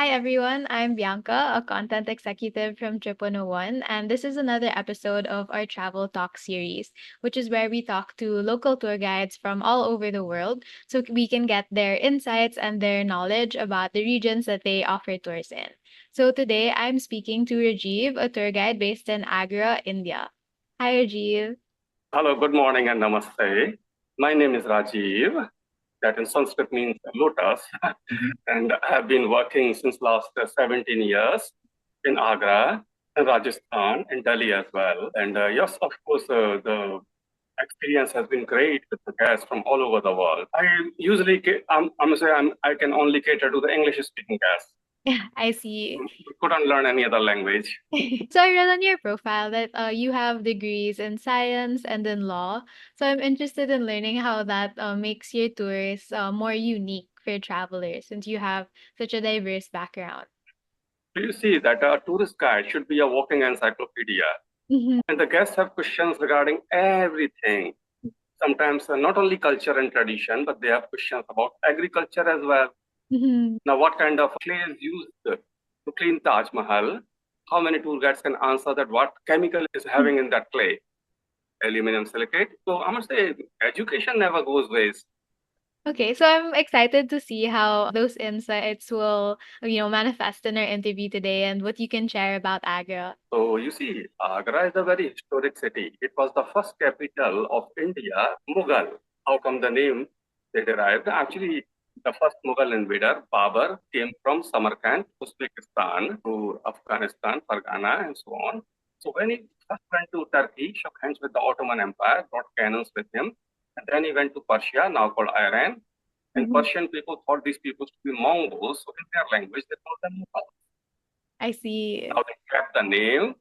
Hi everyone, I'm Bianca, a content executive from Trip 101, and this is another episode of our Travel Talk series, which is where we talk to local tour guides from all over the world so we can get their insights and their knowledge about the regions that they offer tours in. So today I'm speaking to Rajeev, a tour guide based in Agra, India. Hi Rajeev. Hello, good morning and namaste. My name is Rajeev. That in Sanskrit means lotus. And I have been working since last 17 years in Agra, in Rajasthan, in Delhi as well. And yes, of course, the experience has been great with the guests from all over the world. I usually, I can only cater to the English speaking guests. I see. We couldn't learn any other language. So I read on your profile that you have degrees in science and in law. So I'm interested in learning how that makes your tours more unique for travelers since you have such a diverse background. So you see that a tourist guide should be a walking encyclopedia. Hmm. And the guests have questions regarding everything. Sometimes not only culture and tradition, but they have questions about agriculture as well. Hmm. Now, what kind of clay is used to clean Taj Mahal? How many tour guides can answer that? What chemical is having in that clay? Aluminum silicate. So I must say, education never goes waste. Okay, so I'm excited to see how those insights will, manifest in our interview today and what you can share about Agra. So you see, Agra is a very historic city. It was the first capital of India, Mughal. How come the name they derived? Actually, the first Mughal invader, Babur, came from Samarkand, Uzbekistan, to Afghanistan, Fargana, and so on. So when he first went to Turkey, shook hands with the Ottoman Empire, brought cannons with him, and then he went to Persia, now called Iran. And Hmm. Persian people thought these people to be Mongols, so in their language they called them Mughals. I see. Now they kept the name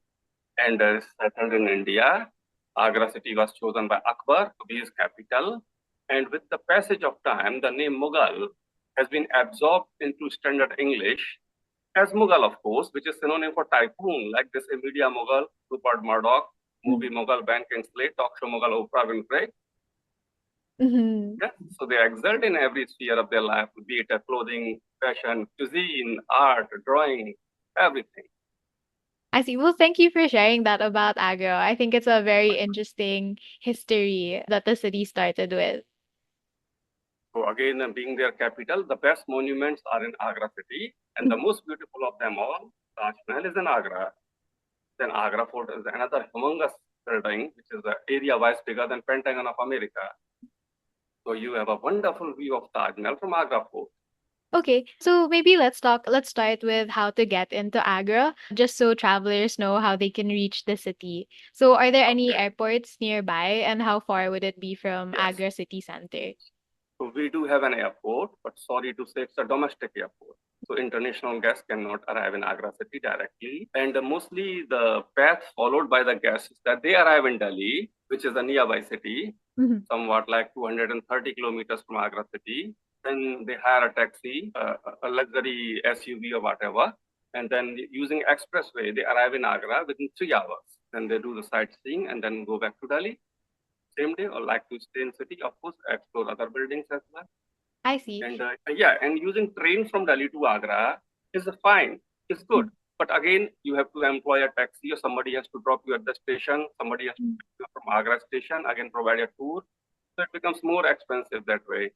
and settled in India. Agra city was chosen by Akbar to be his capital. And with the passage of time, the name Mughal has been absorbed into standard English as Mughal, of course, which is synonym for tycoon, like they say media Mughal, Rupert Murdoch, movie Mughal, Ben Kingsley, talk show Mughal, Oprah Winfrey. Hmm. Yeah? So they excelled in every sphere of their life, be it clothing, fashion, cuisine, art, drawing, everything. I see. Well, thank you for sharing that about Agra. I think it's a very interesting history that the city started with. So again, being their capital, the best monuments are in Agra city, and the most beautiful of them all, Taj Mahal, is in Agra. Then Agra Fort is another humongous building, which is area-wise bigger than Pentagon of America. So you have a wonderful view of Taj Mahal from Agra Fort. Okay, so maybe let's start with how to get into Agra, just so travelers know how they can reach the city. So are there any Okay. airports nearby and how far would it be from Yes. Agra city center? So we do have an airport, but sorry to say it's a domestic airport. So international guests cannot arrive in Agra city directly. And mostly the path followed by the guests is that they arrive in Delhi, which is a nearby city, Mhm. somewhat like 230 kilometers from Agra city. Then they hire a taxi, a luxury SUV or whatever. And then using expressway, they arrive in Agra within 3 hours. Then they do the sightseeing and then go back to Delhi same day, or like to stay in city, of course, explore other buildings as well. I see. And yeah, and using train from Delhi to Agra is fine, it's good. But again, you have to employ a taxi or somebody has to drop you at the station, somebody has to pick you up from Agra station, again provide a tour. So it becomes more expensive that way.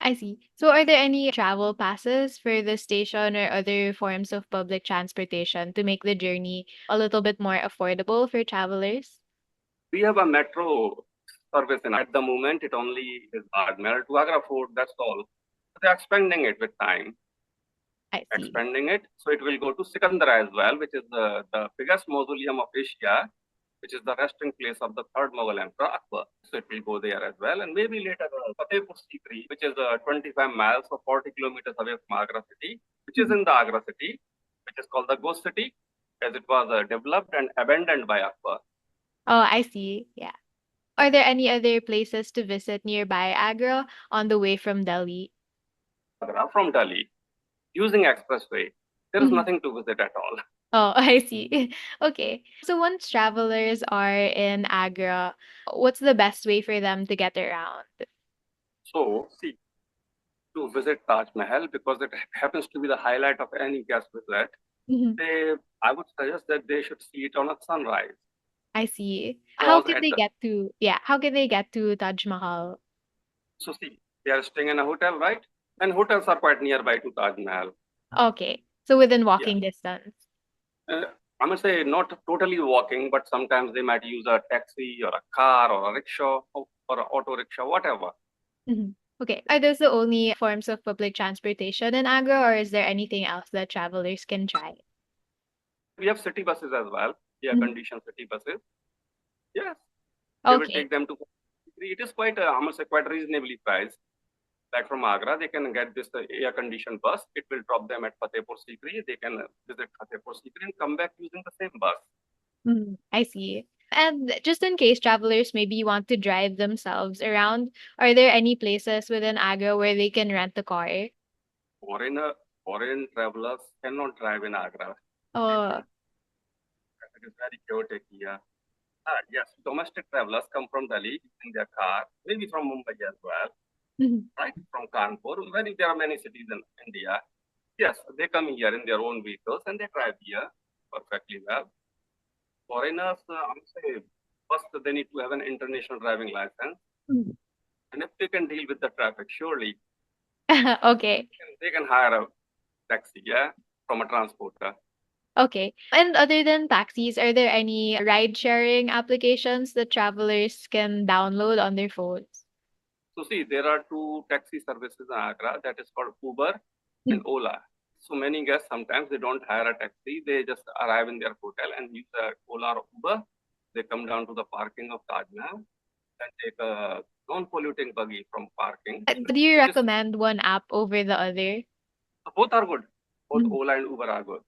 I see. So are there any travel passes for the station or other forms of public transportation to make the journey a little bit more affordable for travelers? We have a metro service in at the moment, it only is Ajmer to Agra Fort, that's all. They're expanding it with time. I see. Expanding it. So it will go to Sikandar as well, which is the biggest mausoleum of Asia, which is the resting place of the third Mughal Emperor Akbar. So it will go there as well. And maybe later Fatehpur Sikri, which is 25 miles or 40 kilometers away from Agra city, which is Mhm. in the Agra city, which is called the Ghost City, as it was developed and abandoned by Akbar. Oh, I see. Yeah. Are there any other places to visit nearby Agra on the way from Delhi? Agra from Delhi, using expressway, there is Mhm. nothing to visit at all. Oh, I see. Okay. So once travelers are in Agra, what's the best way for them to get around? So see, to visit Taj Mahal because it happens to be the highlight of any guest visit. Mhm. I would suggest that they should see it on a sunrise. I see. How Because can at they the get to yeah, how can they get to Taj Mahal? so see, they are staying in a hotel, right? And hotels are quite nearby to Taj Mahal. Okay. So within Yeah. walking distance. Uh, I must say not totally walking, but sometimes they might use a taxi or a car or a rickshaw or an auto rickshaw, whatever. Mhm. Okay. Are those the only forms of public transportation in Agra, or is there anything else that travelers can try? We have city buses as well, air Mhm. conditioned city buses. Yes, they will Okay. take them to. It is quite, I must say, quite reasonably priced. Like from Agra, they can get this air conditioned bus. It will drop them at Fatehpur Sikri. They can visit Fatehpur Sikri and come back using the same bus. I see. And just in case travelers maybe want to drive themselves around, are there any places within Agra where they can rent a car? Foreigner, foreign travelers cannot drive in Agra. Oh. It is very chaotic here. Yes, domestic travelers come from Delhi in their car, maybe from Mumbai as well, Mhm. right? From Kanpur. There are many cities in India. Yes, they come here in their own vehicles and they drive here perfectly well. Foreigners, I would say, first they need to have an international driving license. Mhm. And if they can deal with the traffic, surely Okay. they can hire a taxi, yeah, from a transporter. Okay. And other than taxis, are there any ride sharing applications that travelers can download on their phones? So see, there are two taxi services in Agra that is called Uber and Mm. Ola. So many guests sometimes they don't hire a taxi, they just arrive in their hotel and use a Ola or Uber. They come down to the parking of Taj Mahal and take a non-polluting buggy from parking. Do you It is recommend one app over the other? both are good. Both Mm. Ola and Uber are good.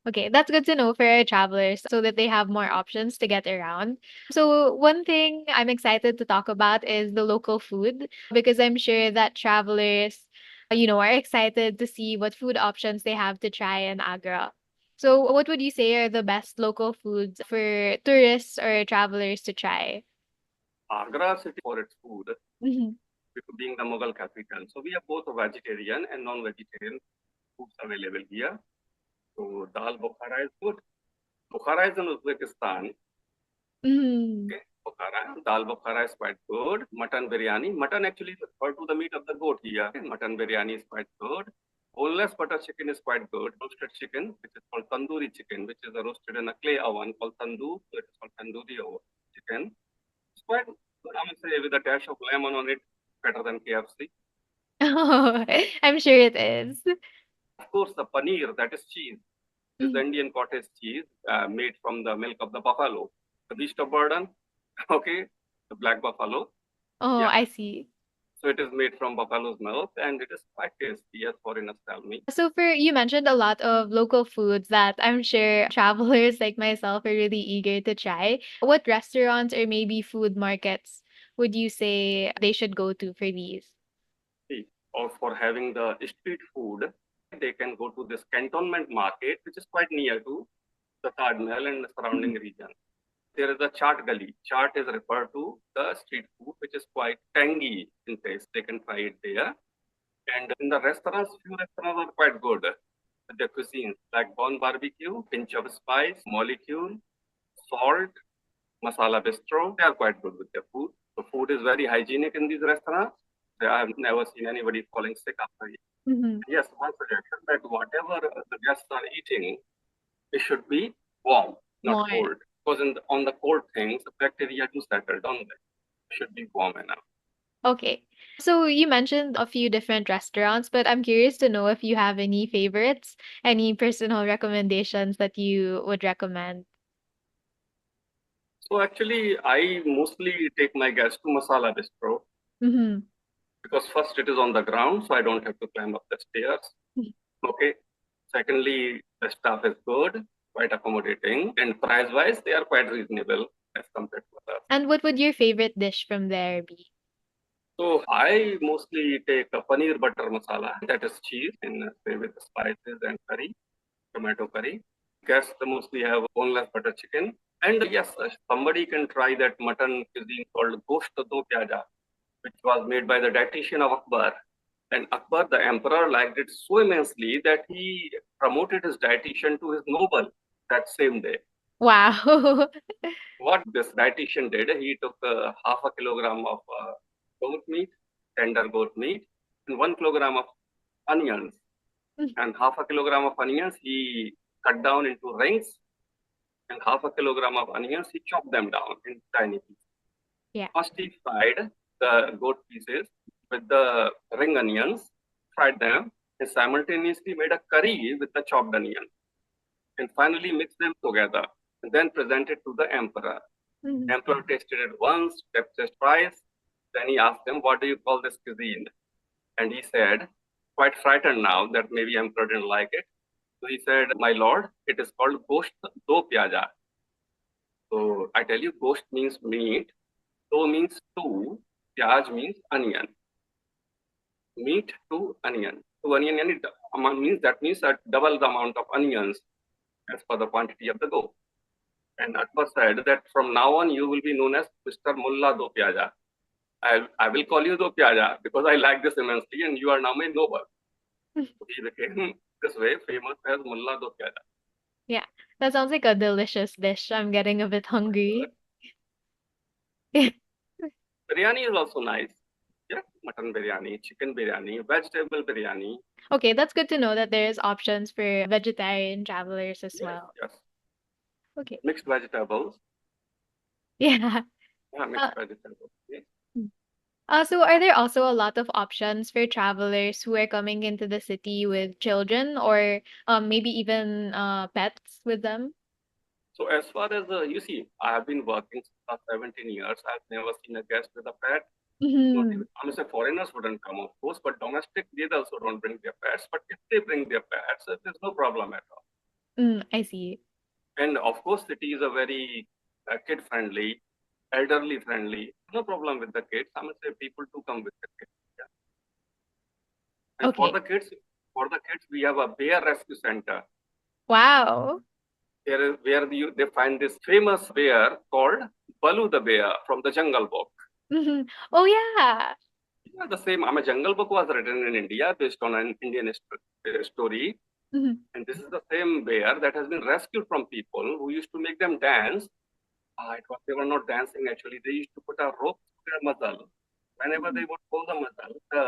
Okay, that's good to know for our travelers so that they have more options to get around. So, one thing I'm excited to talk about is the local food because I'm sure that travelers, are excited to see what food options they have to try in Agra. So, what would you say are the best local foods for tourists or travelers to try? Agra city for its food, Mhm. being the Mughal capital. So we have both vegetarian and non-vegetarian foods available here. So dal Bukhara is good. Bukhara is in Uzbekistan. Mhm. Okay. Bukhara, dal Bukhara is quite good. Mutton biryani. Mutton actually is referred to the meat of the goat here. Mutton biryani is quite good. Boneless butter chicken is quite good. Roasted chicken, which is called tandoori chicken, which is roasted in a clay oven called tandoor. So it is called tandoori chicken. It's quite good. I must say with a dash of lemon on it, better than KFC. I'm sure it is. Of course, the paneer, that is cheese, is the Mhm. Indian cottage cheese made from the milk of the buffalo. The beast of burden, okay, the black buffalo. Oh, Yeah. I see. So it is made from buffalo's milk and it is quite tasty, as foreigners tell me. So for you mentioned a lot of local foods that I'm sure travelers like myself are really eager to try. What restaurants or maybe food markets would you say they should go to for these? See, or for having the street food, they can go to this cantonment market, which is quite near to the Taj Mahal and the surrounding region. There is a chaat gali. Chaat is referred to the street food, which is quite tangy in taste. They can try it there. And in the restaurants, few restaurants are quite good with their cuisines, like Bon Barbecue, pinch of spice, molecule, salt, masala bistro. They are quite good with their food. The food is very hygienic in these restaurants. I have never seen anybody falling sick after it. Mhm. Yes, one suggestion that whatever the guests are eating, it should be warm, not More. cold. Because on the cold things, the bacteria do settle down there. It should be warm enough. Okay. So you mentioned a few different restaurants, but I'm curious to know if you have any favorites, any personal recommendations that you would recommend. So actually, I mostly take my guests to Masala Bistro Mm-hmm. because first it is on the ground, so I don't have to climb up the stairs. Okay. Secondly, the staff is good, quite accommodating, and price-wise, they are quite reasonable as compared to others. And what would your favorite dish from there be? So I mostly take a paneer butter masala, that is cheese, and with spices and curry, tomato curry. Guests mostly have boneless butter chicken. And yes, somebody can try that mutton cuisine called Gosht Do Pyaja, which was made by the dietitian of Akbar. And Akbar, the emperor, liked it so immensely that he promoted his dietitian to his noble that same day. Wow. What this dietitian did, he took half a kilogram of goat meat, tender goat meat, and 1 kilogram of onions. And half a kilogram of onions he cut down into rings, and half a kilogram of onions he chopped them down in tiny pieces. Yeah. First he fried the goat pieces with the ring onions, fried them, and simultaneously made a curry with the chopped onion, and finally mixed them together, and then presented to the emperor. Mhm. Emperor tasted it once, tasted twice. Then he asked him, "What do you call this cuisine?" And he said, quite frightened now that maybe Emperor didn't like it. So he said, "My lord, it is called gosht do pyaja." So I tell you, gosht means meat, do means two, pyaj means onion. Meat to onion. To onion means that means that double the amount of onions as per the quantity of the dough. And Akbar said that from now on you will be known as Mr. Mullah do pyaja. I will call you the Pyaja because I like this immensely and you are now my noble. So he became this way famous as Mullah do Pyaja. Yeah. That sounds like a delicious dish. I'm getting a bit hungry. Biryani is also nice. Yeah, mutton biryani, chicken biryani, vegetable biryani. Okay, that's good to know that there's options for vegetarian travelers as Yes, well. yes. Okay. Mixed vegetables. Yeah. Yeah, Uh, mixed vegetables. Yes. mm. So are there also a lot of options for travelers who are coming into the city with children or maybe even pets with them? So as far as you see, I have been working for 17 years. I've never seen a guest with a pet. Not Mm-hmm. even, I'm say foreigners wouldn't come, of course, but domestic they also don't bring their pets. But if they bring their pets, there's no problem at all. I see. And of course, cities are very kid friendly, elderly friendly. No problem with the kids. I must say people do come with the kids. Yeah. And Okay. for the kids, we have a bear rescue center. Wow. There is where they find this famous bear called Balu the bear from the Jungle Book. Hmm. Oh yeah. Yeah, the same. I mean, Jungle Book was written in India based on an Indian story. Hmm. And this is the same bear that has been rescued from people who used to make them dance. They were not dancing actually. They used to put a rope to their muzzle. Whenever they would pull the muzzle, the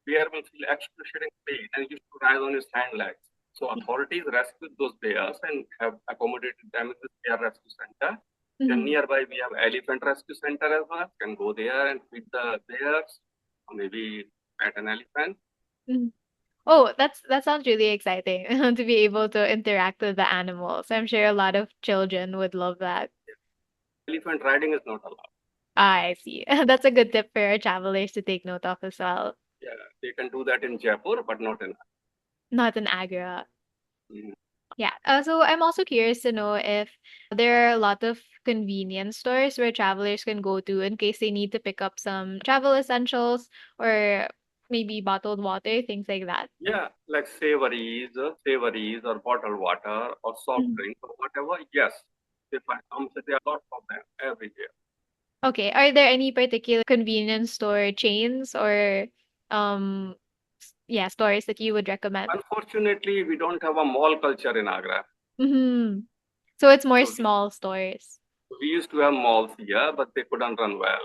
bear will feel excruciating pain and used to rise on his hind legs. So authorities rescued those bears and have accommodated them in this bear rescue center. Then Hmm. nearby we have elephant rescue center as well. You can go there and feed the bears, or maybe pet an elephant. Hmm. Oh, that sounds really exciting to be able to interact with the animals. I'm sure a lot of children would love that. Elephant riding is not allowed. Ah, I see. That's a good tip for our travelers to take note of as well. Yeah, they can do that in Jaipur, but not in. Not in Agra. Mm. Yeah. So I'm also curious to know if there are a lot of convenience stores where travelers can go to in case they need to pick up some travel essentials or maybe bottled water, things like that. Yeah, like savories or bottled water or soft Mhm. drink or whatever. Yes, they find there are lots of them everywhere. Okay. Are there any particular convenience store chains or um yeah, stores that you would recommend? Unfortunately, we don't have a mall culture in Agra. Hmm. So it's more So small stores. we used to have malls here, but they couldn't run well.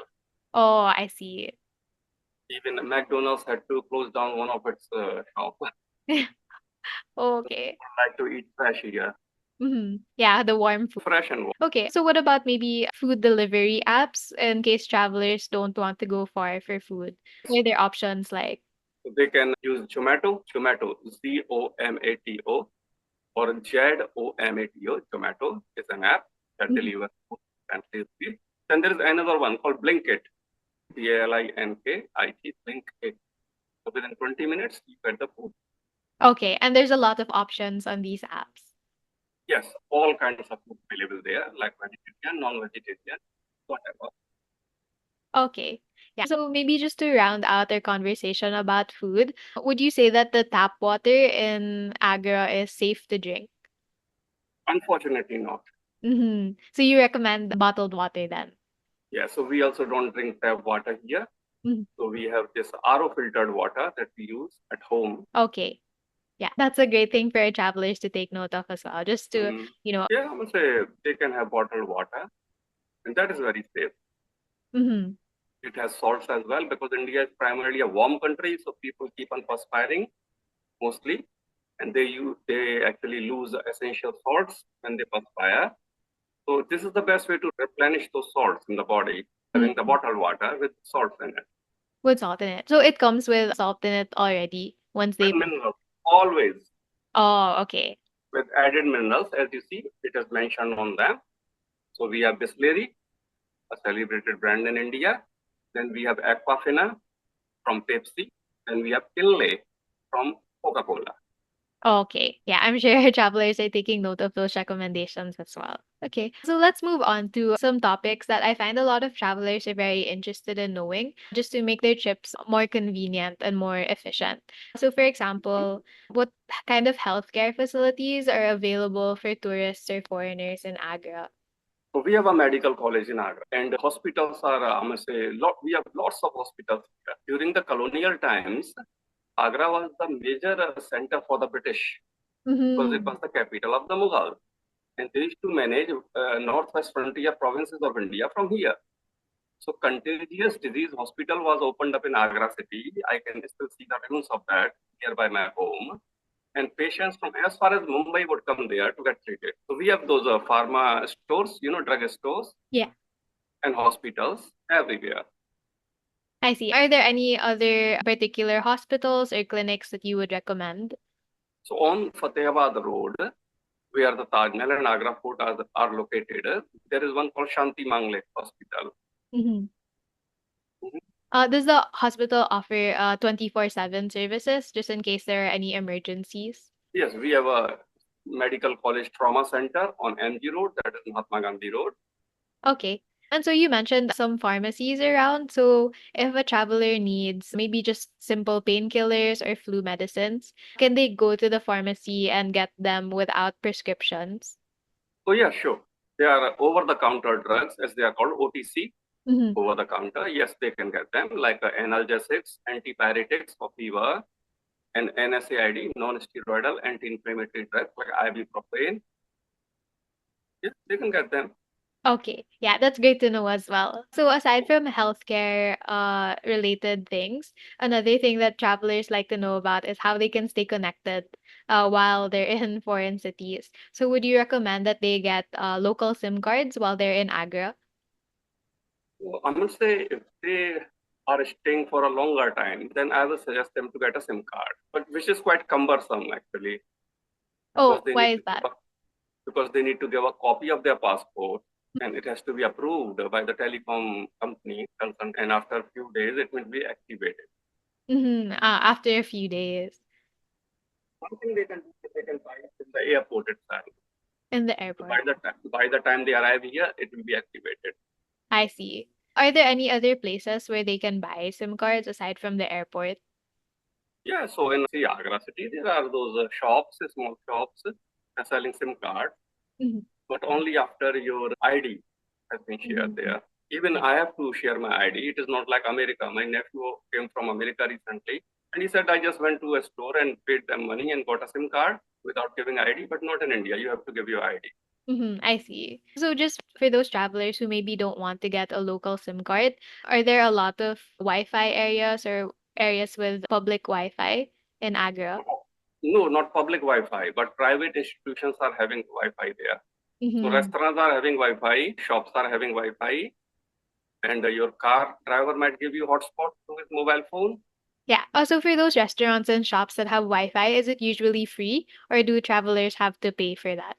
Oh, I see. Even McDonald's had to close down one of its shops. Okay. Like to eat fresh here, Hmm. Yeah, the warm food. fresh and warm. Okay, so what about maybe food delivery apps in case travelers don't want to go far for food? What are their options like? So they can use Zomato, Zomato, or Zomato. Zomato is an app that Mhm. delivers food instantly. Then there is another one called Blinkit, Blinkit, Blinkit. So within 20 minutes, you get the food. Okay, and there's a lot of options on these apps. Yes, all kinds of food available there, like vegetarian, non-vegetarian, whatever. Okay. Yeah. So maybe just to round out our conversation about food, would you say that the tap water in Agra is safe to drink? Unfortunately, not. So you recommend bottled water then? Yeah, so we also don't drink tap water here. Mhm. So we have this RO filtered water that we use at home. Okay. Yeah, that's a great thing for our travelers to take note of as well. Just to, Mm. you know, Yeah, I would say they can have bottled water, and that is very safe. mhm. It has salts as well because India is primarily a warm country, so people keep on perspiring mostly, and they actually lose essential salts when they perspire. So this is the best way to replenish those salts in the body, having the Mhm. bottled water with salts in it. With salt in it. So it comes with salt in it already once With they. minerals, always Oh, okay. with added minerals, as you see, it is mentioned on them. So we have Bisleri, a celebrated brand in India. Then we have Aquafina from Pepsi. Then we have Kinley from Coca-Cola. Okay. Yeah, I'm sure our travelers are taking note of those recommendations as well. Okay. So let's move on to some topics that I find a lot of travelers are very interested in knowing just to make their trips more convenient and more efficient. So, for example, what kind of healthcare facilities are available for tourists or foreigners in Agra? So we have a medical college in Agra, and hospitals are, I must say, we have lots of hospitals here. During the colonial times, Agra was the major center for the British because it Mm-hmm. was the capital of the Mughals. And they used to manage northwest frontier provinces of India from here. So contagious disease hospital was opened up in Agra city. I can still see the ruins of that nearby my home. And patients from as far as Mumbai would come there to get treated. So we have those pharma stores, drug stores Yeah, and hospitals everywhere. I see. Are there any other particular hospitals or clinics that you would recommend? So on Fatehabad Road, where the Taj Mahal and Agra Fort are located, there is one called Shanti Mangle Hospital. Mm-hmm. Mhm. Does the hospital offer 24/7 services just in case there are any emergencies? Yes, we have a medical college trauma center on MG Road, that is Mahatma Gandhi Road. Okay. And so you mentioned some pharmacies around. So if a traveler needs maybe just simple painkillers or flu medicines, can they go to the pharmacy and get them without prescriptions? Oh yeah, sure. They are over-the-counter drugs, as they are called OTC, Mm-hmm. over-the-counter. Yes, they can get them, like analgesics, antipyretics for fever, and NSAID, non-steroidal anti-inflammatory drugs like ibuprofen. Yes, they can get them. Okay. Yeah, that's great to know as well. So aside from healthcare related things, another thing that travelers like to know about is how they can stay connected while they're in foreign cities. So would you recommend that they get local SIM cards while they're in Agra? So I must say, if they are staying for a longer time, then I will suggest them to get a SIM card, but which is quite cumbersome actually, because Oh, they why need is to that? give a copy of their passport, and it has to be approved by the telecom company concerned, and after a few days it will be activated. Mm-hmm. After a few days One thing they can do is they can buy it in the airport itself. in the So airport. by the time they arrive here, it will be activated. I see. Are there any other places where they can buy SIM cards aside from the airport? Yeah, so in see Agra city, there are those shops, small shops, selling SIM cards, Mm-hmm. but only after your ID has been shared Mm-hmm. there. Even I have to share my ID. It is not like America. My nephew came from America recently, and he said, I just went to a store and paid them money and got a SIM card without giving ID, but not in India. You have to give your ID. Mm-hmm, I see. So just for those travelers who maybe don't want to get a local SIM card, are there a lot of Wi-Fi areas or areas with public Wi-Fi in Agra? No, not public Wi-Fi, but private institutions are having Wi-Fi there. So Mm-hmm. restaurants are having Wi-Fi, shops are having Wi-Fi, and your car driver might give you hotspot to his mobile phone. Yeah. Also, for those restaurants and shops that have Wi-Fi, is it usually free or do travelers have to pay for that?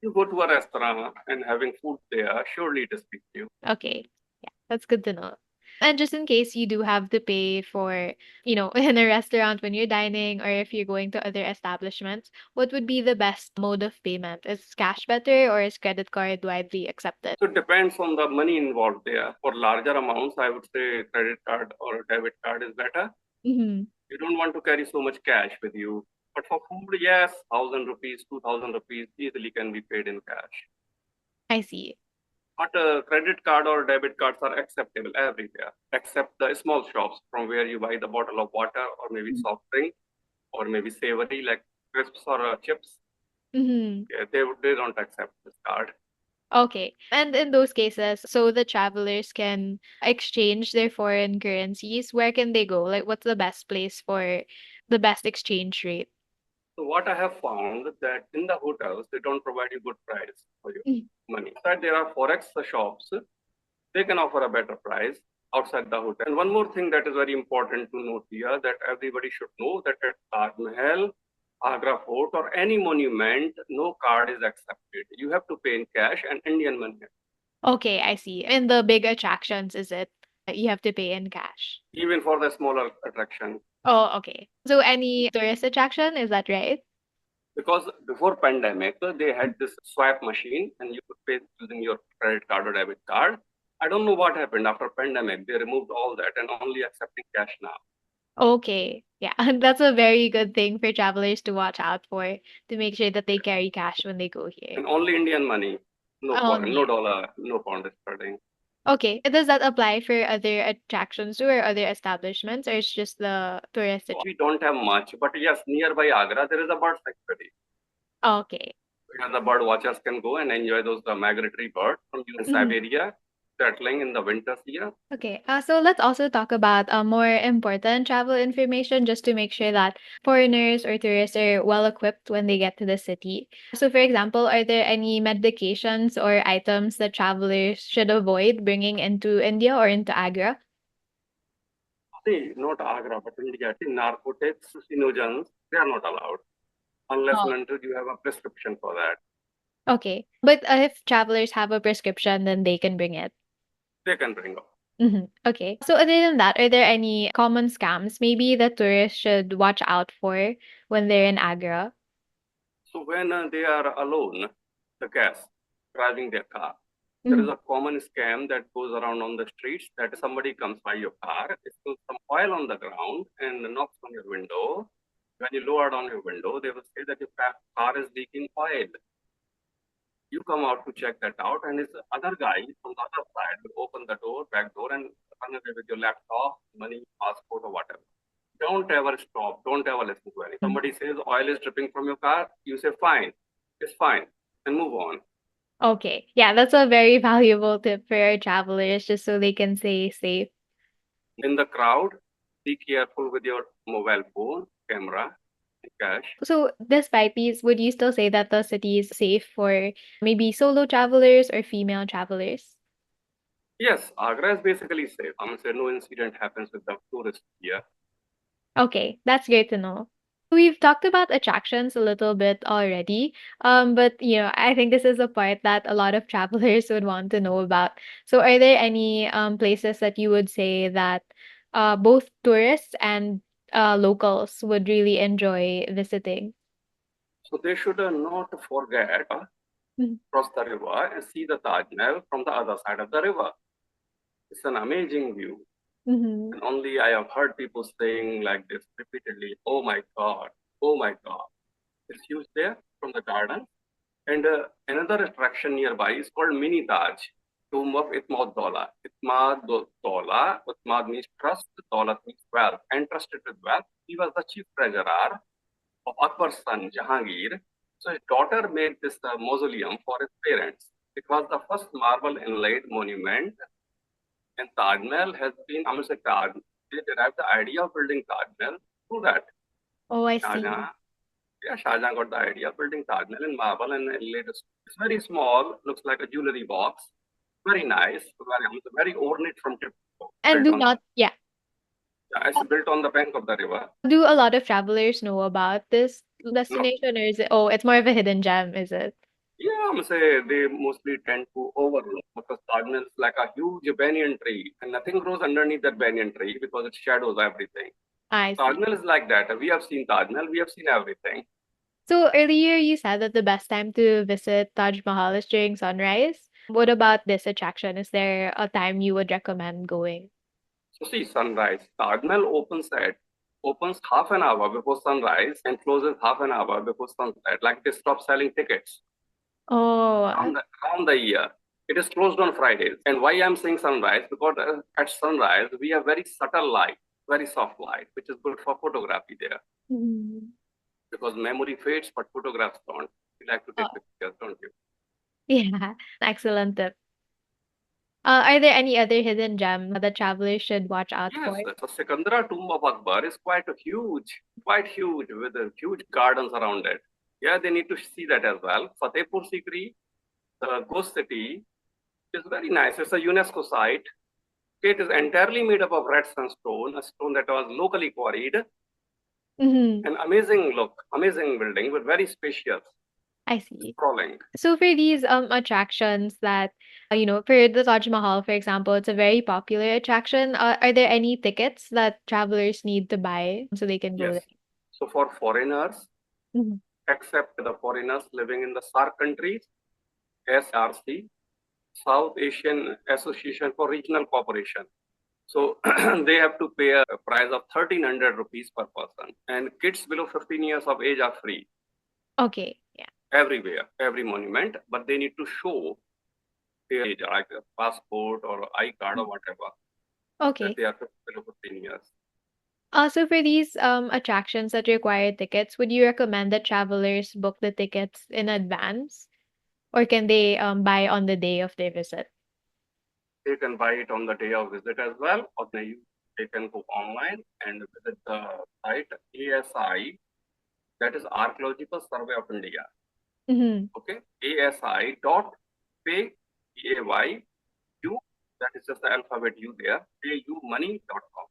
You go to a restaurant and having food there, surely it is free to you. Okay. Yeah, that's good to know. And just in case you do have to pay for, in a restaurant when you're dining or if you're going to other establishments, what would be the best mode of payment? Is cash better or is credit card widely accepted? So it depends on the money involved there. For larger amounts, I would say credit card or debit card is better. Mm-hmm. You don't want to carry so much cash with you. But for food, yes, 1,000 rupees, 2,000 rupees easily can be paid in cash. I see. But credit card or debit cards are acceptable everywhere, except the small shops from where you buy the bottle of water or maybe soft drink or maybe savory like crisps or chips. Mm-hmm. Yeah, they don't accept this card. Okay. And in those cases, so the travelers can exchange their foreign currencies. Where can they go? Like, what's the best place for the best exchange rate? So what I have found that in the hotels they don't provide you good price for your Mm. money. That there are forex shops, they can offer a better price outside the hotel. And one more thing that is very important to note here that everybody should know that at Taj Mahal, Agra Fort, or any monument, no card is accepted. You have to pay in cash and Indian money. Okay, I see. In the big attractions, is it? You have to pay in cash. Even for the smaller attraction. Oh, okay. So any tourist attraction, is that right? Because before pandemic, they had this swipe machine and you could pay using your credit card or debit card. I don't know what happened after pandemic. They removed all that and only accepting cash now. Okay. Yeah, that's a very good thing for travelers to watch out for to make sure that they carry cash when they go here. And only Indian money, no foreign, no Only. dollar, no pound sterling. Okay. Does that apply for other attractions too or other establishments, or it's just the tourist We don't have much, but yes, nearby Agra there is a bird sanctuary Okay. where the bird watchers can go and enjoy those migratory birds from Mhm. Siberia settling in the winters here. Okay. So let's also talk about more important travel information just to make sure that foreigners or tourists are well equipped when they get to the city. So, for example, are there any medications or items that travelers should avoid bringing into India or into Agra? See, not Agra, but India. See, narcotics, hallucinogens, they are not allowed unless Oh, and until you have a prescription for that. okay. But if travelers have a prescription, then they can bring it. They can bring up. Okay. So other than that, are there any common scams maybe that tourists should watch out for when they're in Agra? So when they are alone, the guests driving their car, there is Mhm. a common scam that goes around on the streets that somebody comes by your car, spills some oil on the ground and knocks on your window. When you lower down your window, they will say that your car is leaking oil. You come out to check that out, and this other guy from the other side will open the door, back door, and run away with your laptop, money, passport, or whatever. Don't ever stop. Don't ever listen to anything. Somebody says oil is dripping from your car, you say fine, it's fine, and move on. Okay. Yeah, that's a very valuable tip for our travelers just so they can stay safe. In the crowd, be careful with your mobile phone, camera, and cash. So, despite these, would you still say that the city is safe for maybe solo travelers or female travelers? Yes, Agra is basically safe. I'm saying no incident happens with the tourists here. Okay, that's great to know. We've talked about attractions a little bit already, but I think this is a part that a lot of travelers would want to know about. So, are there any places that you would say that both tourists and locals would really enjoy visiting? So they should not forget Mhm. cross the river and see the Taj Mahal from the other side of the river. It's an amazing view. Mhm. And only I have heard people saying like this repeatedly, oh my God, oh my God. It's huge there from the garden. And another attraction nearby is called Mini Taj, tomb of Itmad Dola. Dola, Itmad means trust, Dola means wealth, entrusted with wealth. He was the chief treasurer of Akbar's son, Jahangir. So his daughter made this mausoleum for his parents. It was the first marble inlaid monument, and Taj Mahal has been, I'm going to say Taj, they derived the idea of building Taj Mahal through that. Oh, I Shah see. Jahan, yeah, Shah Jahan got the idea of building Taj Mahal in marble and inlaid. It's very small, looks like a jewelry box. Very nice, very ornate from tip to toe, And built do on the, not, yeah. yeah, it's built on the bank of the river. Do a lot of travelers know about this No, destination, or is it? Oh, it's more of a hidden gem, is it? yeah, I'm say they mostly tend to overlook because Taj Mahal is like a huge banyan tree and nothing grows underneath that banyan tree because it shadows everything. I Taj see. Mahal is like that. We have seen Taj Mahal, we have seen everything. So earlier you said that the best time to visit Taj Mahal is during sunrise. What about this attraction? Is there a time you would recommend going? So see, sunrise. Taj Mahal opens half an hour before sunrise and closes half an hour before sunset. Like they stop selling tickets Oh, around the year. It is closed on Fridays. And why I'm saying sunrise? Because at sunrise, we have very subtle light, very soft light, which is good for photography there. Mhm. Because memory fades, but photographs don't. You like to take Oh, pictures, don't you? yeah, excellent tip. Are there any other hidden gems that travelers should watch out Yes, for? so Sikandra tomb of Akbar is quite huge, with huge gardens around it. Yeah, they need to see that as well. Fatehpur Sikri, the ghost city, is very nice. It's a UNESCO site. It is entirely made up of red sandstone, a stone that was locally quarried. Mhm. An amazing look, amazing building, but very spacious, I see. sprawling. So for these attractions that for the Taj Mahal, for example, it's a very popular attraction. Are there any tickets that travelers need to buy so they can go Yes. there? So for foreigners, Mhm. except the foreigners living in the SAARC countries, SRC, South Asian Association for Regional Cooperation. So they have to pay a price of 1,300 rupees per person. And kids below 15 years of age are free Okay, yeah. everywhere, every monument, but they need to show their age, like a passport or I card or Mm. whatever, that Okay. they are below 15 years. Also, for these attractions that require tickets, would you recommend that travelers book the tickets in advance, or can they buy on the day of their visit? They can buy it on the day of visit as well, or they can go online and visit the site ASI, that is Archaeological Survey of India. Mm-hmm. Okay, ASI dot pay, PAYU, that is just the alphabet U there, payumoney.com.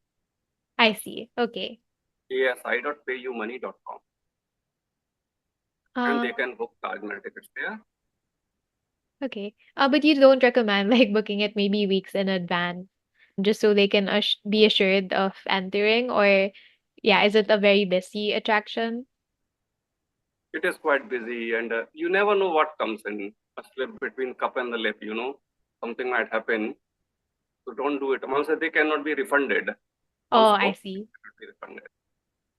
I see. Okay. ASI.payumoney.com. And Uh, they can book Taj Mahal tickets there. okay. But you don't recommend like booking it maybe weeks in advance, just so they can be assured of entering, or yeah, is it a very busy attraction? It is quite busy, and you never know what comes in. A slip between cup and the lip. Something might happen. So don't do it. Once they cannot be refunded. Oh, Once I booked, see. it cannot be refunded.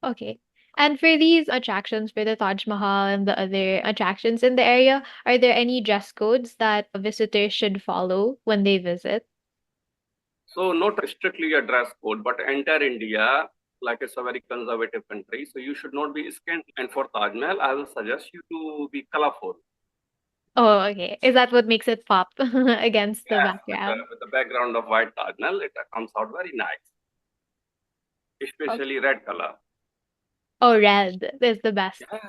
Okay. And for these attractions, for the Taj Mahal and the other attractions in the area, are there any dress codes that visitors should follow when they visit? So not strictly a dress code, but entire India, like it's a very conservative country, so you should not be scantily. And for Taj Mahal, I will suggest you to be colorful. Oh, okay. Is that what makes it pop against the Yes, background? with the background of white Taj Mahal, it comes out very nice, Oh, especially red color. oh, red is the best. Yes,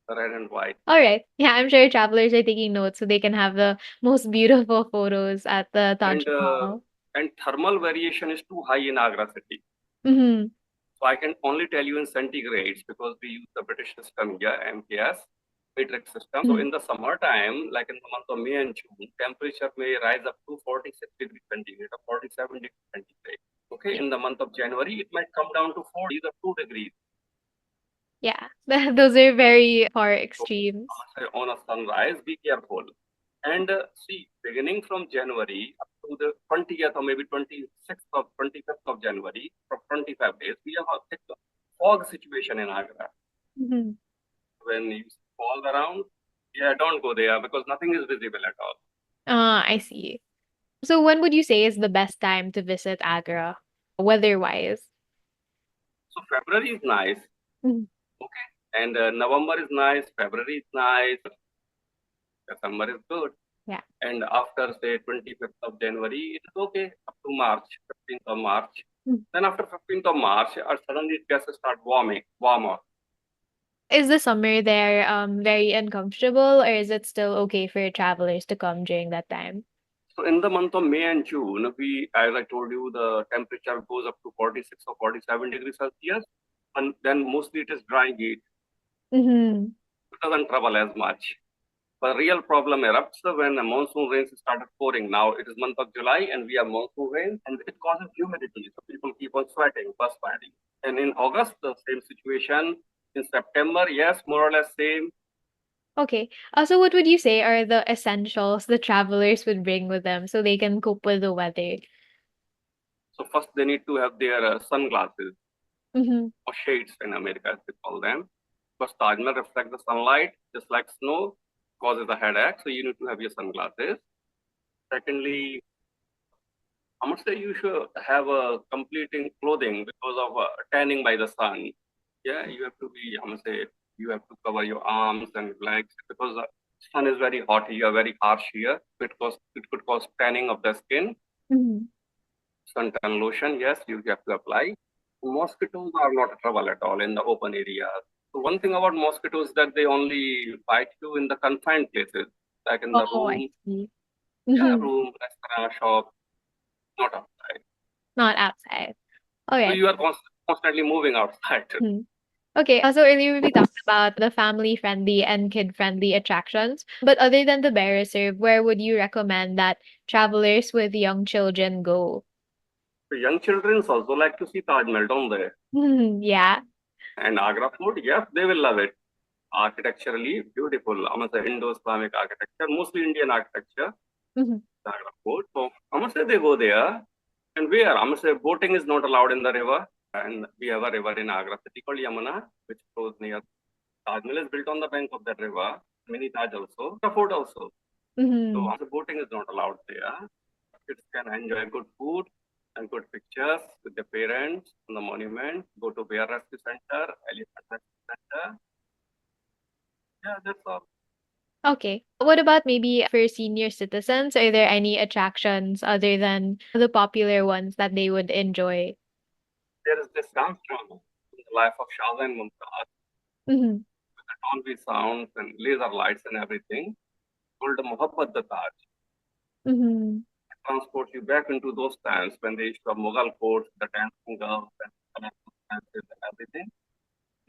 red and white. All right. Yeah, I'm sure travelers are taking notes so they can have the most beautiful photos at the Taj And Mahal. thermal variation is too high in Agra city. Mm-hmm. So I can only tell you in centigrades because we use the British system here, MKS, metric system. So Mm-hmm. in the summertime, like in the month of May and June, temperature may rise up to 46 degrees centigrade or 47 degrees centigrade. Okay, Yeah. in the month of January, it might come down to 4 degrees or 2 degrees. Yeah. Those are very far So extremes. on a sunrise, be careful. And see, beginning from January up to the 20th or maybe 26th or 25th of January, for 25 days, we have a thick fog situation in Agra. Mm-hmm. When you see fog around, yeah, don't go there because nothing is visible at all. I see. So when would you say is the best time to visit Agra, weather-wise? So February is nice, Mhm. okay, and November is nice, February is nice, December is good. Yeah. And after say 25th of January, it is okay up to March, 15th of March. Mm. Then after 15th of March, suddenly it gets to start warmer. Is the summer there very uncomfortable, or is it still okay for travelers to come during that time? So in the month of May and June, as I told you, the temperature goes up to 46 or 47 degrees Celsius, and then mostly it is dry heat. Mm-hmm. It doesn't travel as much. The real problem erupts when the monsoon rains started pouring. Now it is month of July and we have monsoon rain and it causes humidity. So people keep on sweating, perspiring. And in August, the same situation. In September, yes, more or less same. Okay. So what would you say are the essentials the travelers would bring with them so they can cope with the weather? So first they need to have their sunglasses Mm-hmm. or shades in America, as they call them. Because Taj Mahal reflects the sunlight just like snow, causes a headache. So you need to have your sunglasses. Secondly, I must say you should have a completing clothing because of tanning by the sun. Yeah, you have to be, I must say, you have to cover your arms and legs because the sun is very hot here, very harsh here. It could cause tanning of the skin. Mhm. Suntan lotion, yes, you have to apply. Mosquitoes are not a trouble at all in the open areas. So one thing about mosquitoes that they only bite you in the confined places, like in the Oh, I room, see. yeah, Mhm. room, restaurant, shop, not outside. Not outside. All So right. you are constantly moving outside. Mhm. Okay, so earlier we talked about the family-friendly and kid-friendly attractions. But other than the Bear Reserve, where would you recommend that travelers with young children go? So young children also like to see Taj Mahal, don't they? Yeah. And Agra food, yes, they will love it. Architecturally beautiful. I must say Indo-Islamic architecture, mostly Indian architecture. Mhm. Agra Fort. So I must say they go there. And where? I must say boating is not allowed in the river. And we have a river in Agra city called Yamuna, which flows near. Taj Mahal is built on the bank of that river. Mini Taj also. The fort also. So Mhm. the boating is not allowed there. Kids can enjoy good food and good pictures with their parents on the monument. Go to Bear Rescue Center, Elephant Rescue Center. Yeah, that's all. Okay. What about maybe for senior citizens? Are there any attractions other than the popular ones that they would enjoy? There is this dance drama in the life of Shah and Mumtaz, Mhm. with the sounds and laser lights and everything, called Mohabbat the Taj. Mhm. It transports you back into those times when they used to have Mughal courts, the dancing girls, and colorful dances and everything.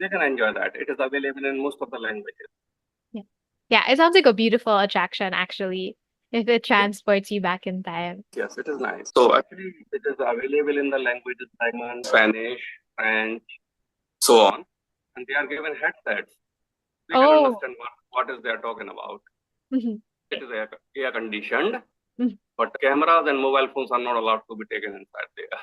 They can enjoy that. It is available in most of the languages. Yeah. Yeah, it sounds like a beautiful attraction actually, if it transports you back in time. Yes, it is nice. So actually, it is available in the languages German, Spanish, French, so on, and they are given headsets. They can Oh. understand what is they are talking about. Mhm. It is air conditioned, Mhm. but cameras and mobile phones are not allowed to be taken inside there.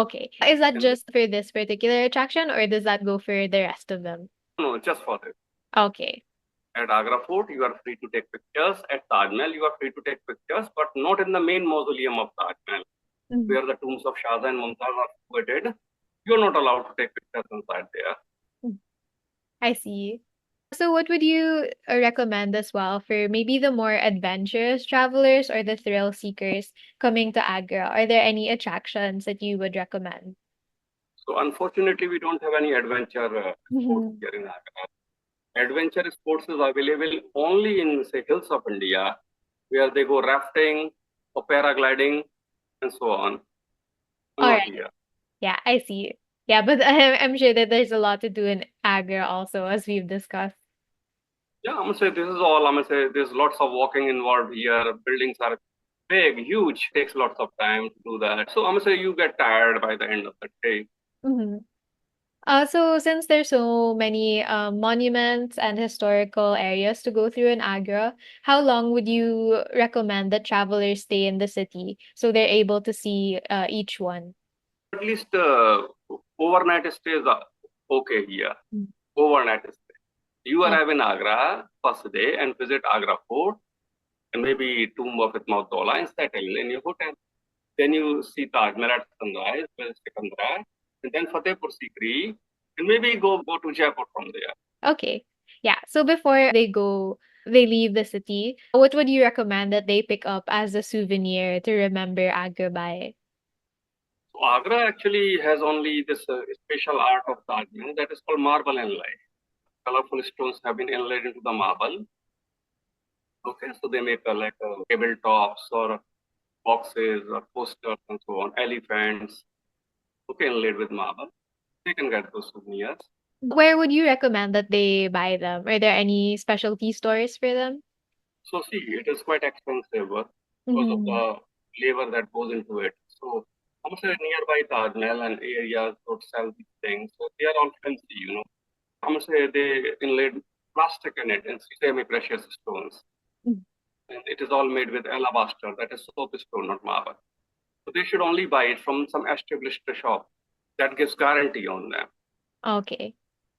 Okay. Is that And just for this particular attraction or does that go for the rest of them? no, just for this. Okay. At Agra Fort, you are free to take pictures. At Taj Mahal, you are free to take pictures, but not in the main mausoleum of Taj Mahal, Mhm. where the tombs of Shah and Mumtaz are located. You are not allowed to take pictures inside there. Mm. I see. So what would you recommend as well for maybe the more adventurous travelers or the thrill seekers coming to Agra? Are there any attractions that you would recommend? So unfortunately, we don't have any adventure sports Mhm. here in Agra. Adventure sports is available only in say hills of India, where they go rafting or paragliding and so on. All Not right. here. Yeah, I see. Yeah, but I'm sure that there's a lot to do in Agra also, as we've discussed. Yeah, I'm gonna say this is all. I'm gonna say there's lots of walking involved here. Buildings are big, huge. Takes lots of time to do that. So I'm gonna say you get tired by the end of the day. Mhm. So since there's so many monuments and historical areas to go through in Agra, how long would you recommend that travelers stay in the city so they're able to see each one? At least overnight stays are okay here. Mm. Overnight stay. You Oh, arrive in Agra first day and visit Agra Fort and maybe Tomb of Itmaullah and settle in your hotel. Then you see Taj Mahal at sunrise, visit Sikandra, and then Fatehpur Sikri, and maybe go to Jaipur from there. okay. Yeah. So before they leave the city, what would you recommend that they pick up as a souvenir to remember Agra by? So Agra actually has only this special art of Taj Mahal that is called marble inlay. Colorful stones have been inlaid into the marble. Okay, so they make like tabletops or boxes or posters and so on, elephants, okay, inlaid with marble. They can get those souvenirs. Where would you recommend that they buy them? Are there any specialty stores for them? So see, it is quite expensive because of Mhm. the labor that goes into it. So I'm say nearby Taj Mahal and areas that sell these things, so they are all fancy. I'm gonna say they inlaid plastic in it and semi-precious stones. Mm. And it is all made with alabaster, that is soapstone, not marble. So they should only buy it from some established shop that gives guarantee on them. Okay.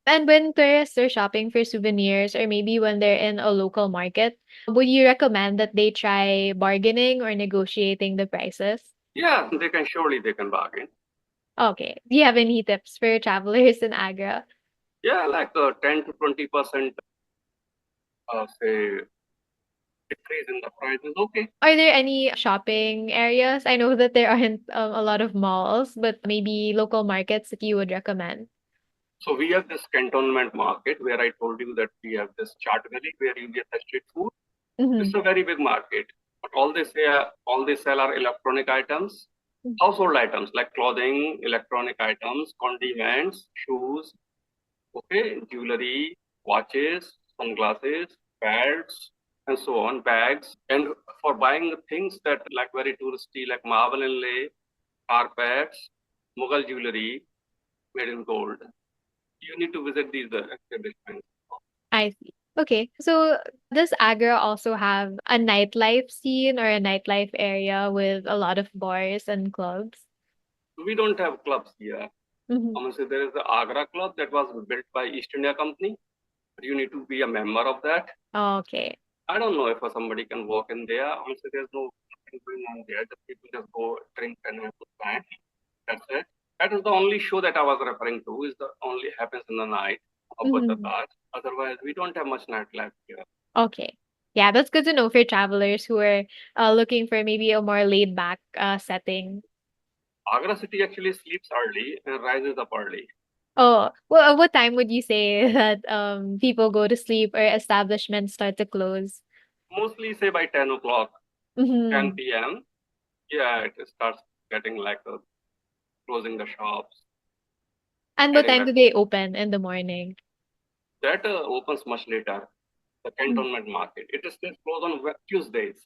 And when tourists are shopping for souvenirs or maybe when they're in a local market, would you recommend that they try bargaining or negotiating the prices? Yeah, they can surely they can bargain. Okay. Do you have any tips for travelers in Agra? Yeah, like 10 to 20%, say, decrease in the price is okay. Are there any shopping areas? I know that there aren't a lot of malls, but maybe local markets that you would recommend. So we have this cantonment market where I told you that we have this chart valley where you get the street food. It's Mm-hmm. a very big market, but all they sell are electronic items, household items like clothing, electronic items, condiments, shoes, okay, jewelry, watches, sunglasses, belts, and so on, bags. And for buying things that like very touristy, like marble inlay, carpets, Mughal jewelry made in gold, you need to visit these establishments. I see. Okay. So does Agra also have a nightlife scene or a nightlife area with a lot of bars and clubs? We don't have clubs here. Mm-hmm. Honestly, there is the Agra Club that was built by East India Company. You need to be a member of that. Okay. I don't know if somebody can walk in there. Honestly, there's no nothing going on there. Just people just go drink and have a good time. That's it. That is the only show that I was referring to. Is the only happens in the night above the Mm-hmm. Taj. Otherwise, we don't have much nightlife here. Okay. Yeah, that's good to know for travelers who are looking for maybe a more laid back setting. Agra city actually sleeps early and rises up early. Oh, well, what time would you say that people go to sleep or establishments start to close? Mostly, say by 10 o'clock, Mm-hmm. 10 p.m. Yeah, it starts getting like closing the shops, And what getting time like do they open in the morning? that opens much later. The cantonment market. It is still closed on Tuesdays.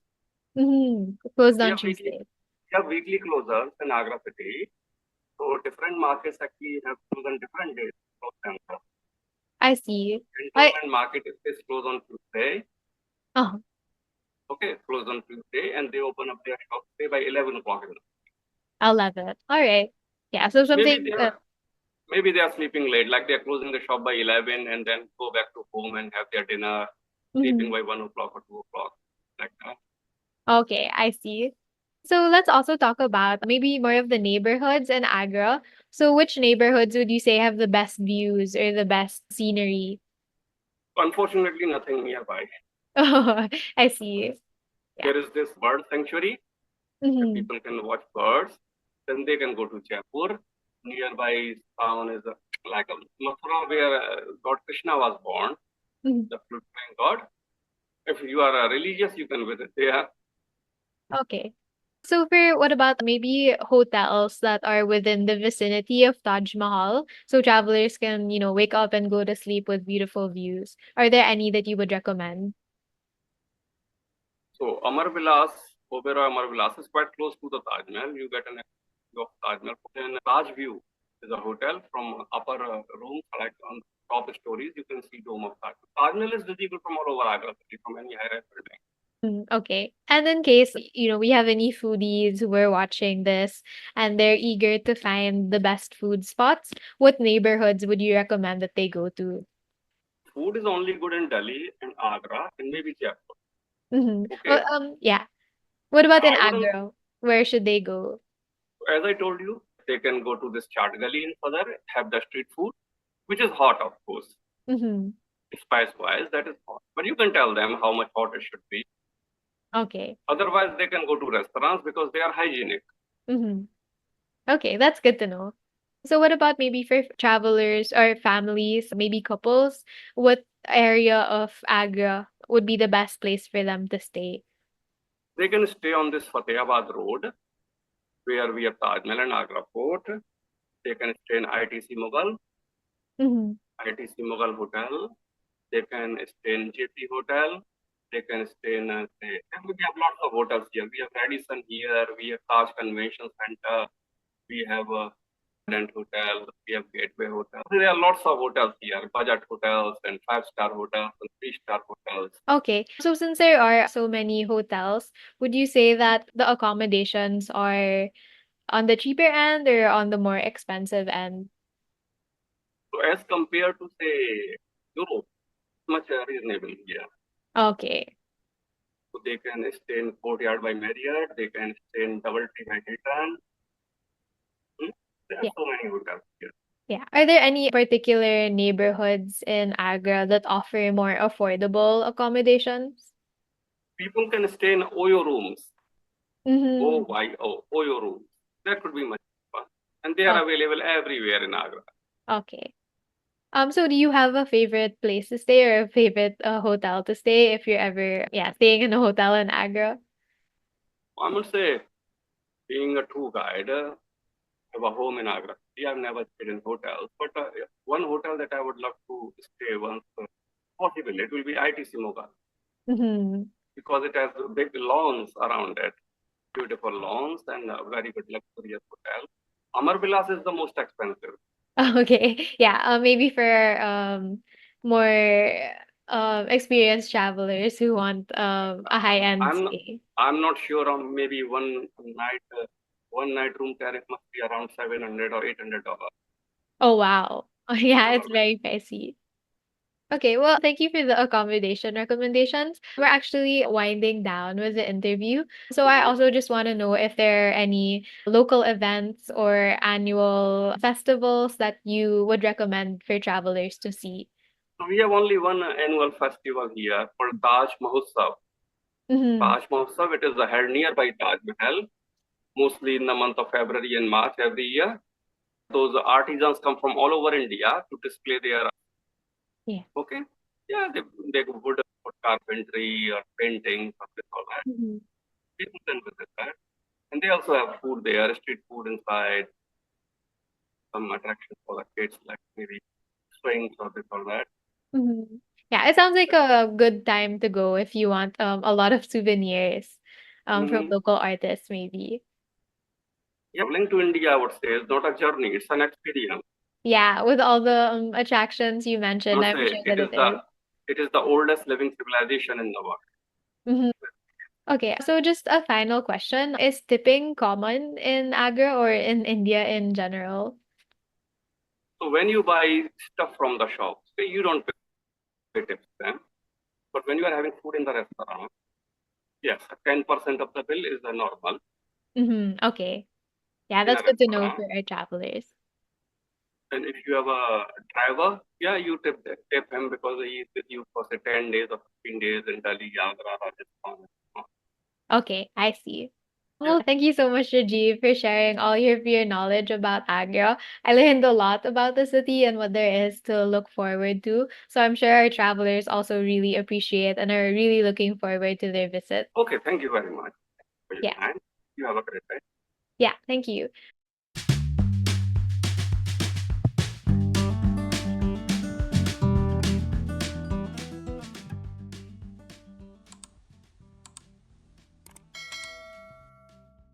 Mm-hmm. Closed We on have weekly, Tuesday. we have weekly closures in Agra city. So different markets actually have closed on different days. For example, I see. I cantonment market is closed on Tuesday. Oh, Okay, closed on Tuesday, and they open up their shop say by 11 o'clock. I love it. All right. Yeah, so Maybe something they are maybe they are sleeping late, like they are closing the shop by 11 and then go back to home and have their dinner, sleeping mhm. by 1 o'clock or 2 o'clock, like that. Okay, I see. So let's also talk about maybe more of the neighborhoods in Agra. So which neighborhoods would you say have the best views or the best scenery? Unfortunately, nothing nearby. Oh, I see. Yeah. There is this bird sanctuary where Mm-hmm. people can watch birds. Then they can go to Jaipur. Nearby town is like a Mathura where God Krishna was born, Mm-hmm. the flute playing god. If you are religious, you can visit there. Okay. So for what about maybe hotels that are within the vicinity of Taj Mahal so travelers can, wake up and go to sleep with beautiful views? Are there any that you would recommend? So Amar Vilas, Oberoi Amar Vilas is quite close to the Taj Mahal. You get an view of Taj Mahal. Then Taj View is a hotel from upper rooms, like on top stories, you can see dome of Taj Mahal. Taj Mahal is visible from all over Agra city, from any high-rise building. Okay. And in case, we have any foodies who are watching this and they're eager to find the best food spots, what neighborhoods would you recommend that they go to? Food is only good in Delhi and Agra and maybe Jaipur. Well, Okay, yeah. What about in I wouldn't. Agra? Where should they go? As I told you, they can go to this chaat gali in Sadar, have the street food, which is hot, of course. Mm-hmm. Spice wise, that is hot. But you can tell them how much hot it should be. Okay. Otherwise, they can go to restaurants because they are hygienic. Mm-hmm. Okay, that's good to know. So what about maybe for travelers or families, maybe couples? What area of Agra would be the best place for them to stay? They can stay on this Fatehabad Road where we have Taj Mahal and Agra Fort. They can stay in ITC Mughal, Mm-hmm. ITC Mughal Hotel. They can stay in JP Hotel. They can stay in, and we have lots of hotels here. We have Radisson here. We have Taj Convention Center. We have a Rent Hotel. We have Gateway Hotel. There are lots of hotels here, budget hotels and five-star hotels and three-star hotels. Okay. So since there are so many hotels, would you say that the accommodations are on the cheaper end or on the more expensive end? So as compared to say Europe, much reasonable here. Okay. So they can stay in Courtyard by Marriott, they can stay in Double Tree by Hilton. Hmm? There are Yeah. so many hotels here. Yeah. Are there any particular neighborhoods in Agra that offer more affordable accommodations? People can stay in Oyo rooms, Mm-hmm. Oyo rooms. That could be much cheaper. And they are Oh, available everywhere in Agra. okay. So do you have a favorite place to stay or a favorite hotel to stay if you're ever, yeah, staying in a hotel in Agra? I would say, being a tour guide, have a home in Agra. See, I've never stayed in hotels, but one hotel that I would love to stay once, possible, it will be ITC Moga Mm-hmm. because it has big lawns around it, beautiful lawns, and a very good luxurious hotel. Amar Vilas is the most expensive. Okay. Yeah, maybe for more experienced travelers who want a high-end I'm stay. I'm not sure on maybe one night room tariff must be around 700 or $800 Oh, wow. Oh, for yeah, Amar it's Vilas. very pricey. Okay, well, thank you for the accommodation recommendations. We're actually winding down with the interview. So I Mhm. also just want to know if there are any local events or annual festivals that you would recommend for travelers to see. So we have only one annual festival here called Taj Mahotsav. Mm-hmm. Taj Mahotsav, it is held nearby Taj Mahal, mostly in the month of February and March every year. Those artisans come from all over India to display their, Yeah. okay, yeah, they wood carpentry or painting, something all that. Mm-hmm. People can visit that. And they also have food there, street food inside, some attractions for the kids, like maybe swings or this or that. Mm-hmm. Yeah, it sounds like a good time to go if you want a lot of souvenirs from Mm-hmm. local artists, maybe. Yeah, traveling to India, I would say, is not a journey, it's an experience. Yeah, with all the attractions you I mentioned, must I'm say, sure that it is. it is the oldest living civilization in the world. Mm-hmm. Okay, so just a final question. Is tipping common in Agra or in India in general? So when you buy stuff from the shops, you don't pay tips then. But when you are having food in the restaurant, yes, 10% of the bill is the normal Mm-hmm. Okay. Yeah, in a that's good to know restaurant. for our travelers. And if you have a driver, yeah, you tip him because he is with you for say 10 days or 15 days in Delhi, Agra, Rajasthan. Okay, I see. Yeah. Well, thank you so much, Rajeev, for sharing all your knowledge about Agra. I learned a lot about the city and what there is to look forward to. So I'm sure our travelers also really appreciate and are really looking forward to their visit. Okay, thank you very much for your Yeah. time. You have a great day. Yeah, thank you.